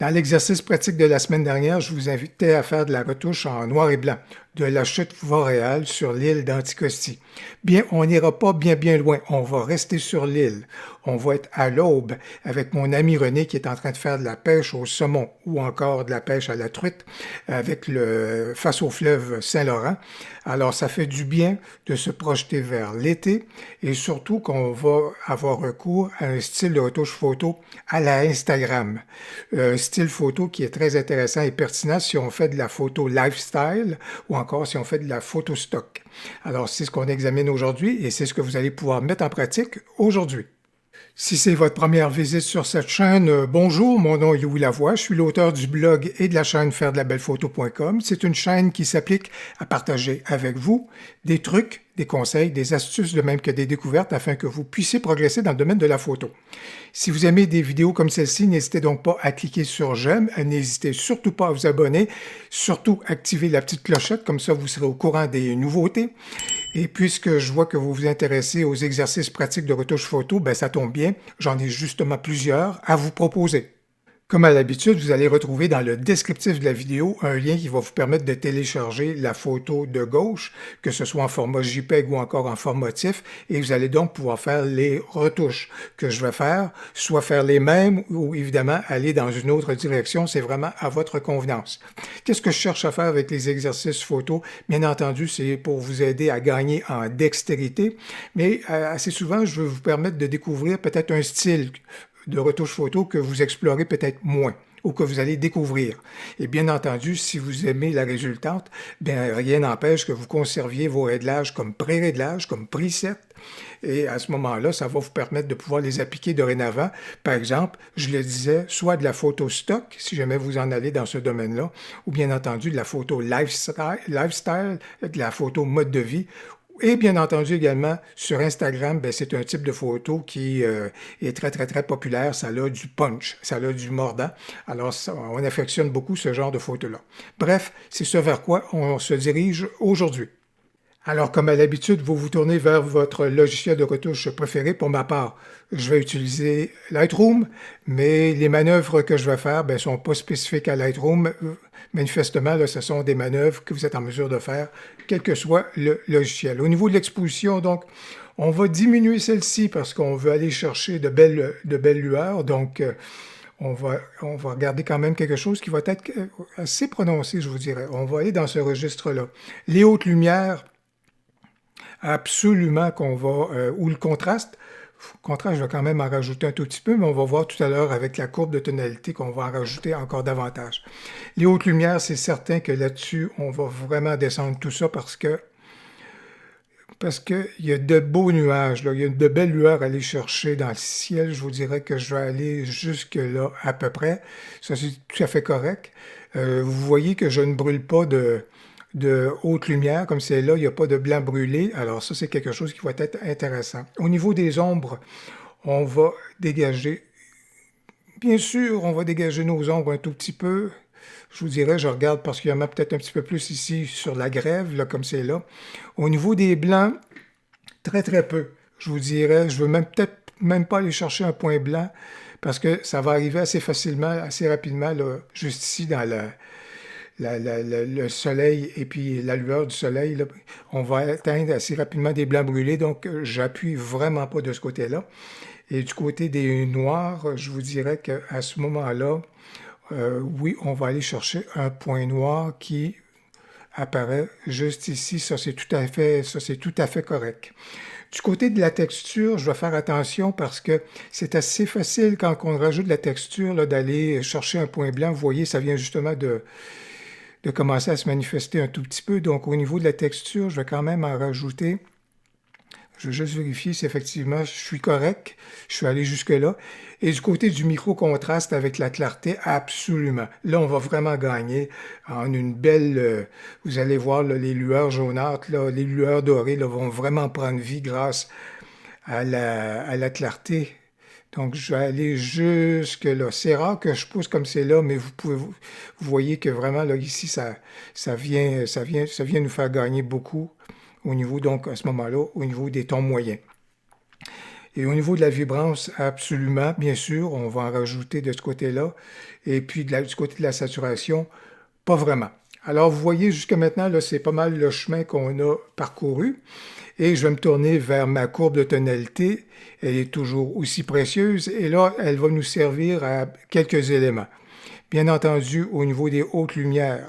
Dans l'exercice pratique de la semaine dernière, je vous invitais à faire de la retouche en noir et blanc de la chute boréale sur l'île d'Anticosti. Bien, on n'ira pas bien loin, on va rester sur l'île. On va être à l'aube avec mon ami René qui est en train de faire de la pêche au saumon ou encore de la pêche à la truite face au fleuve Saint-Laurent. Alors, ça fait du bien de se projeter vers l'été et surtout qu'on va avoir recours à un style de retouche photo à la Instagram. Un style photo qui est très intéressant et pertinent si on fait de la photo lifestyle ou encore si on fait de la photo stock. Alors, c'est ce qu'on examine aujourd'hui et c'est ce que vous allez pouvoir mettre en pratique aujourd'hui. Si c'est votre première visite sur cette chaîne, bonjour, mon nom est Louis Lavoie, je suis l'auteur du blog et de la chaîne fairedelaBellePhoto.com. C'est une chaîne qui s'applique à partager avec vous des trucs, des conseils, des astuces, de même que des découvertes afin que vous puissiez progresser dans le domaine de la photo. Si vous aimez des vidéos comme celle-ci, n'hésitez donc pas à cliquer sur j'aime, n'hésitez surtout pas à vous abonner, surtout activer la petite clochette, comme ça vous serez au courant des nouveautés. Et puisque je vois que vous vous intéressez aux exercices pratiques de retouche photo, ben ça tombe bien, j'en ai justement plusieurs à vous proposer. Comme à l'habitude, vous allez retrouver dans le descriptif de la vidéo un lien qui va vous permettre de télécharger la photo de gauche, que ce soit en format JPEG ou encore en format TIFF, et vous allez donc pouvoir faire les retouches que je vais faire, soit faire les mêmes ou évidemment aller dans une autre direction, c'est vraiment à votre convenance. Qu'est-ce que je cherche à faire avec les exercices photo? Bien entendu, c'est pour vous aider à gagner en dextérité, mais assez souvent, je veux vous permettre de découvrir peut-être un style de retouche photo que vous explorez peut-être moins ou que vous allez découvrir. Et bien entendu, si vous aimez la résultante, bien rien n'empêche que vous conserviez vos réglages comme pré-réglages, comme preset. Et à ce moment-là, ça va vous permettre de pouvoir les appliquer dorénavant. Par exemple, je le disais, soit de la photo stock, si jamais vous en allez dans ce domaine-là, ou bien entendu de la photo lifestyle, de la photo mode de vie, et bien entendu également, sur Instagram, ben, c'est un type de photo qui est très populaire. Ça a du punch, ça a du mordant. Alors, on affectionne beaucoup ce genre de photos-là. Bref, c'est ce vers quoi on se dirige aujourd'hui. Alors, comme à l'habitude, vous vous tournez vers votre logiciel de retouche préféré. Pour ma part, je vais utiliser Lightroom, mais les manœuvres que je vais faire ne sont pas spécifiques à Lightroom. Manifestement, là, ce sont des manœuvres que vous êtes en mesure de faire, quel que soit le logiciel. Au niveau de l'exposition, donc, on va diminuer celle-ci parce qu'on veut aller chercher de belles lueurs. Donc, on va regarder quand même quelque chose qui va être assez prononcé, je vous dirais. On va aller dans ce registre-là. Les hautes lumières, absolument qu'on va, ou le contraste, je vais quand même en rajouter un tout petit peu, mais on va voir tout à l'heure avec la courbe de tonalité qu'on va en rajouter encore davantage. Les hautes lumières, c'est certain que là-dessus, on va vraiment descendre tout ça parce que il y a de beaux nuages, là. Il y a de belles lueurs à aller chercher dans le ciel. Je vous dirais que je vais aller jusque-là à peu près. Ça, c'est tout à fait correct. Vous voyez que je ne brûle pas de haute lumière, comme c'est là, il n'y a pas de blanc brûlé. Alors ça, c'est quelque chose qui va être intéressant. Au niveau des ombres, on va dégager, bien sûr, on va dégager nos ombres un tout petit peu. Je vous dirais, je regarde particulièrement peut-être un petit peu plus ici sur la grève, là, comme c'est là. Au niveau des blancs, très peu. Je vous dirais, je veux peut-être même pas aller chercher un point blanc parce que ça va arriver assez facilement, assez rapidement, là, juste ici dans le soleil et puis la lueur du soleil, là, on va atteindre assez rapidement des blancs brûlés, donc j'appuie vraiment pas de ce côté-là. Et du côté des noirs, je vous dirais qu'à ce moment-là, oui, on va aller chercher un point noir qui apparaît juste ici. Ça, c'est tout à fait correct. Du côté de la texture, je vais faire attention parce que c'est assez facile quand on rajoute de la texture d'aller chercher un point blanc. Vous voyez, ça vient justement de commencer à se manifester un tout petit peu. Donc, au niveau de la texture, je vais quand même en rajouter. Je vais juste vérifier si effectivement je suis correct. Je suis allé jusque-là. Et du côté du micro-contraste avec la clarté, absolument. Là, on va vraiment gagner en une belle... vous allez voir là, les lueurs jaunâtres, là, les lueurs dorées là, vont vraiment prendre vie grâce à la clarté. Donc, je vais aller jusque là. C'est rare que je pousse comme c'est là, mais vous voyez que vraiment, là, ici, ça vient nous faire gagner beaucoup au niveau, donc, à ce moment-là, au niveau des tons moyens. Et au niveau de la vibrance, absolument, bien sûr, on va en rajouter de ce côté-là. Et puis du côté de la saturation, pas vraiment. Alors, vous voyez, jusqu'à maintenant, là, c'est pas mal le chemin qu'on a parcouru. Et je vais me tourner vers ma courbe de tonalité. Elle est toujours aussi précieuse. Et là, elle va nous servir à quelques éléments. Bien entendu, au niveau des hautes lumières,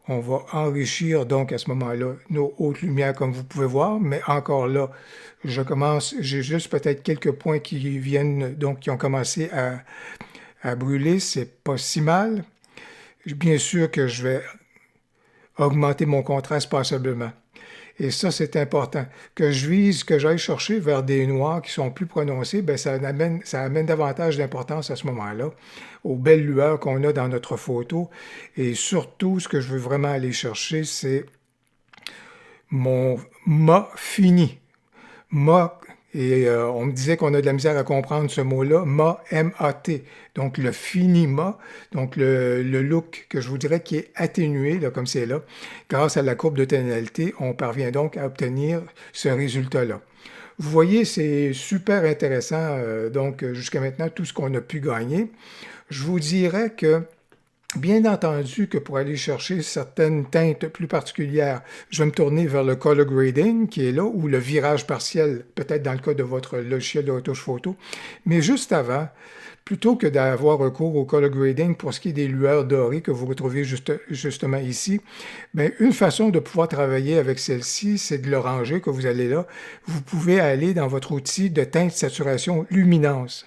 on va enrichir donc à ce moment-là nos hautes lumières comme vous pouvez voir, mais encore là, j'ai juste peut-être quelques points qui viennent, donc qui ont commencé à brûler, c'est pas si mal. Bien sûr que je vais augmenter mon contraste passablement. Et ça, c'est important. Que j'aille chercher vers des noirs qui sont plus prononcés, bien, ça amène davantage d'importance à ce moment-là, aux belles lueurs qu'on a dans notre photo. Et surtout, ce que je veux vraiment aller chercher, c'est mon mât fini. Mât, et on me disait qu'on a de la misère à comprendre ce mot-là, mât, M-A-T, donc le fini mât, donc le look que je vous dirais qui est atténué, là, comme c'est là. Grâce à la courbe de tonalité, on parvient donc à obtenir ce résultat-là. Vous voyez, c'est super intéressant, donc jusqu'à maintenant, tout ce qu'on a pu gagner. Je vous dirais que bien entendu que pour aller chercher certaines teintes plus particulières, je vais me tourner vers le color grading qui est là, ou le virage partiel, peut-être dans le cas de votre logiciel de retouche photo. Mais juste avant, plutôt que d'avoir recours au color grading pour ce qui est des lueurs dorées que vous retrouvez justement ici, bien, une façon de pouvoir travailler avec celle-ci, c'est de l'oranger que vous allez là. Vous pouvez aller dans votre outil de teinte saturation luminance.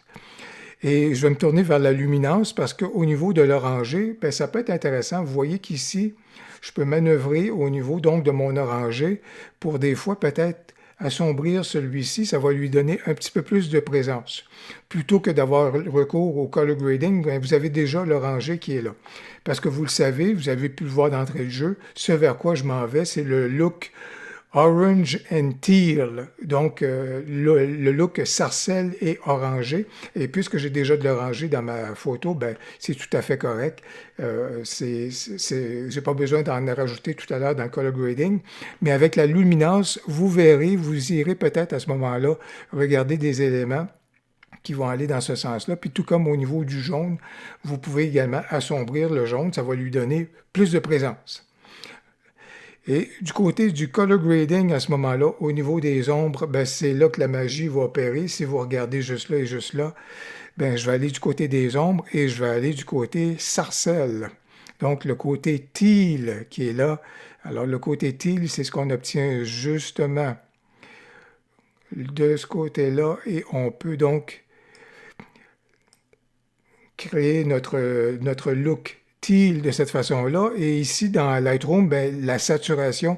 Et je vais me tourner vers la luminance parce qu'au niveau de l'orangé, bien, ça peut être intéressant. Vous voyez qu'ici, je peux manœuvrer au niveau donc de mon orangé pour des fois peut-être assombrir celui-ci. Ça va lui donner un petit peu plus de présence. Plutôt que d'avoir recours au color grading, bien, vous avez déjà l'orangé qui est là. Parce que vous le savez, vous avez pu le voir d'entrée de jeu, ce vers quoi je m'en vais, c'est le look Orange and Teal, donc le look sarcelle et orangé. Et puisque j'ai déjà de l'orangé dans ma photo, ben, c'est tout à fait correct. J'ai pas besoin d'en rajouter tout à l'heure dans le color grading. Mais avec la luminance, vous verrez, vous irez peut-être à ce moment-là regarder des éléments qui vont aller dans ce sens-là. Puis tout comme au niveau du jaune, vous pouvez également assombrir le jaune. Ça va lui donner plus de présence. Et du côté du color grading, à ce moment-là, au niveau des ombres, ben, c'est là que la magie va opérer. Si vous regardez juste là et juste là, ben, je vais aller du côté des ombres et je vais aller du côté sarcelle. Donc, le côté teal qui est là. Alors, le côté teal, c'est ce qu'on obtient justement de ce côté-là et on peut donc créer notre look teal de cette façon-là. Et ici, dans Lightroom, ben, la saturation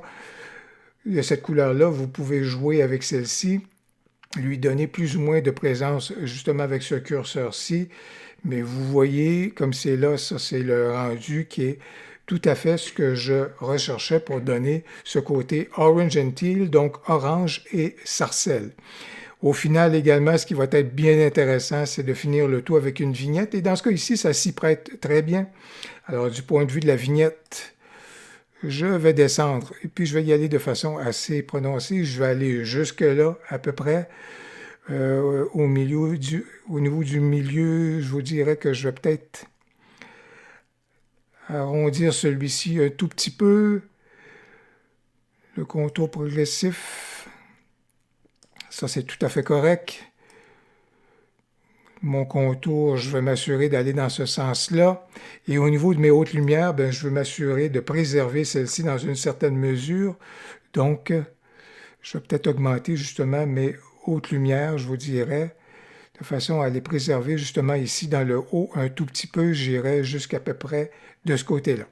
de cette couleur-là, vous pouvez jouer avec celle-ci, lui donner plus ou moins de présence justement avec ce curseur-ci. Mais vous voyez, comme c'est là, ça c'est le rendu qui est tout à fait ce que je recherchais pour donner ce côté orange and teal, donc orange et sarcelle. Au final, également, ce qui va être bien intéressant, c'est de finir le tout avec une vignette. Et dans ce cas ici, ça s'y prête très bien. Alors, du point de vue de la vignette, je vais descendre. Et puis, je vais y aller de façon assez prononcée. Je vais aller jusque-là, à peu près. Au niveau du milieu, je vous dirais que je vais peut-être arrondir celui-ci un tout petit peu. Le contour progressif. Ça, c'est tout à fait correct. Mon contour, je vais m'assurer d'aller dans ce sens-là. Et au niveau de mes hautes lumières, ben, je veux m'assurer de préserver celle-ci dans une certaine mesure. Donc, je vais peut-être augmenter justement mes hautes lumières, je vous dirais, de façon à les préserver justement ici dans le haut un tout petit peu. J'irai jusqu'à peu près de ce côté-là.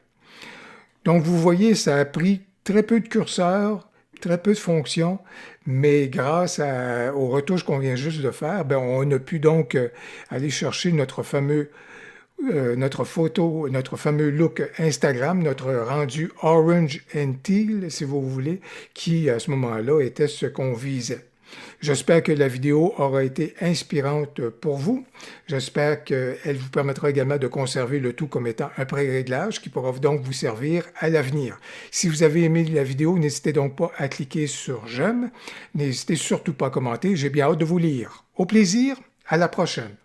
Donc, vous voyez, ça a pris très peu de curseurs, très peu de fonctions, mais grâce aux retouches qu'on vient juste de faire, ben, on a pu donc aller chercher notre fameux look Instagram, notre rendu Orange and Teal, si vous voulez, qui à ce moment-là était ce qu'on visait. J'espère que la vidéo aura été inspirante pour vous. J'espère qu'elle vous permettra également de conserver le tout comme étant un pré-réglage qui pourra donc vous servir à l'avenir. Si vous avez aimé la vidéo, n'hésitez donc pas à cliquer sur j'aime. N'hésitez surtout pas à commenter. J'ai bien hâte de vous lire. Au plaisir, à la prochaine.